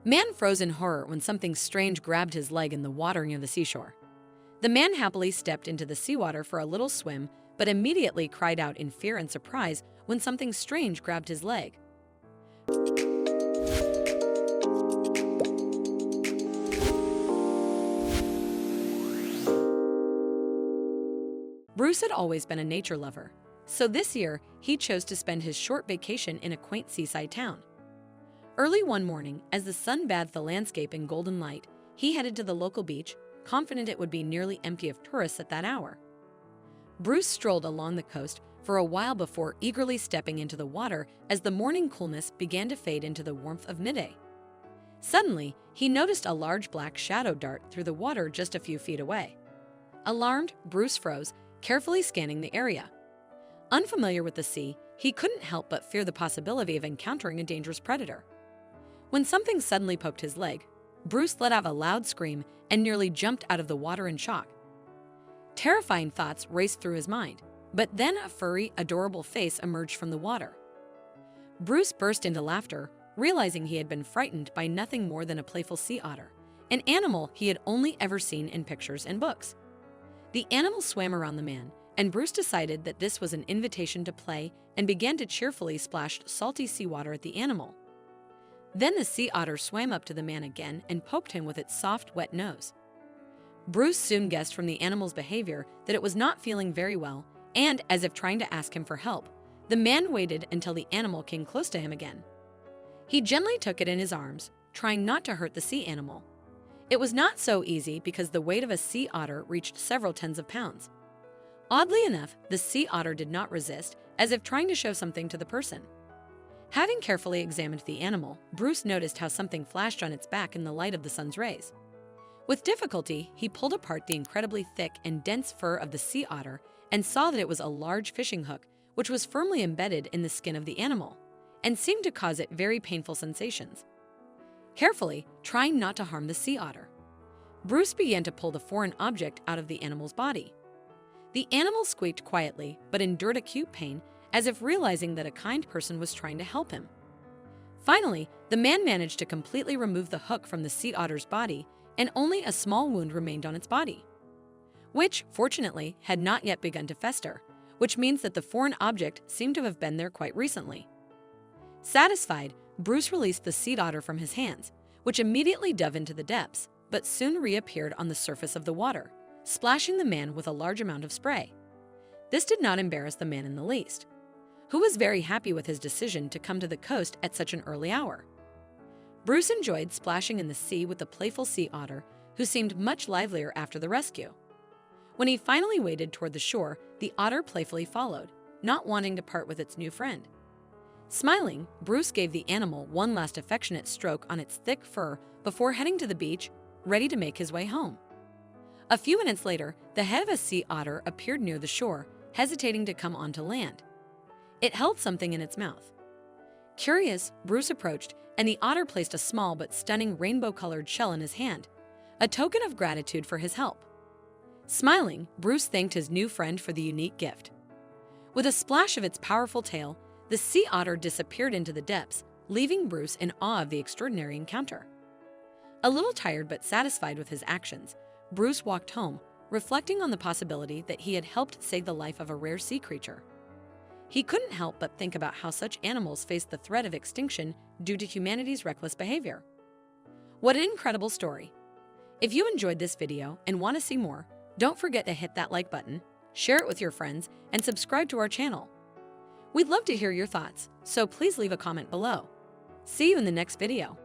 Man froze in horror when something strange grabbed his leg in the water near the seashore. The man happily stepped into the seawater for a little swim, but immediately cried out in fear and surprise when something strange grabbed his leg. Bruce had always been a nature lover, so this year he chose to spend his short vacation in a quaint seaside town. Early one morning, as the sun bathed the landscape in golden light, he headed to the local beach, confident it would be nearly empty of tourists at that hour. Bruce strolled along the coast for a while before eagerly stepping into the water as the morning coolness began to fade into the warmth of midday. Suddenly, he noticed a large black shadow dart through the water just a few feet away. Alarmed, Bruce froze, carefully scanning the area. Unfamiliar with the sea, he couldn't help but fear the possibility of encountering a dangerous predator. When something suddenly poked his leg, Bruce let out a loud scream and nearly jumped out of the water in shock. Terrifying thoughts raced through his mind, but then a furry, adorable face emerged from the water. Bruce burst into laughter, realizing he had been frightened by nothing more than a playful sea otter, an animal he had only ever seen in pictures and books. The animal swam around the man, and Bruce decided that this was an invitation to play and began to cheerfully splash salty seawater at the animal. Then the sea otter swam up to the man again and poked him with its soft, wet nose. Bruce soon guessed from the animal's behavior that it was not feeling very well, and, as if trying to ask him for help, the man waited until the animal came close to him again. He gently took it in his arms, trying not to hurt the sea animal. It was not so easy because the weight of a sea otter reached several tens of pounds. Oddly enough, the sea otter did not resist, as if trying to show something to the person. Having carefully examined the animal, Bruce noticed how something flashed on its back in the light of the sun's rays. With difficulty, he pulled apart the incredibly thick and dense fur of the sea otter and saw that it was a large fishing hook, which was firmly embedded in the skin of the animal, and seemed to cause it very painful sensations. Carefully, trying not to harm the sea otter, Bruce began to pull the foreign object out of the animal's body. The animal squeaked quietly, but endured acute pain, as if realizing that a kind person was trying to help him. Finally, the man managed to completely remove the hook from the sea otter's body, and only a small wound remained on its body, which, fortunately, had not yet begun to fester, which means that the foreign object seemed to have been there quite recently. Satisfied, Bruce released the sea otter from his hands, which immediately dove into the depths, but soon reappeared on the surface of the water, splashing the man with a large amount of spray. This did not embarrass the man in the least, who was very happy with his decision to come to the coast at such an early hour. Bruce enjoyed splashing in the sea with the playful sea otter, who seemed much livelier after the rescue. When he finally waded toward the shore, the otter playfully followed, not wanting to part with its new friend. Smiling, Bruce gave the animal one last affectionate stroke on its thick fur before heading to the beach, ready to make his way home. A few minutes later, the head of a sea otter appeared near the shore, hesitating to come onto land. It held something in its mouth. Curious, Bruce approached, and the otter placed a small but stunning rainbow-colored shell in his hand, a token of gratitude for his help. Smiling, Bruce thanked his new friend for the unique gift. With a splash of its powerful tail, the sea otter disappeared into the depths, leaving Bruce in awe of the extraordinary encounter. A little tired but satisfied with his actions, Bruce walked home, reflecting on the possibility that he had helped save the life of a rare sea creature. He couldn't help but think about how such animals face the threat of extinction due to humanity's reckless behavior. What an incredible story! If you enjoyed this video and want to see more, don't forget to hit that like button, share it with your friends, and subscribe to our channel. We'd love to hear your thoughts, so please leave a comment below. See you in the next video.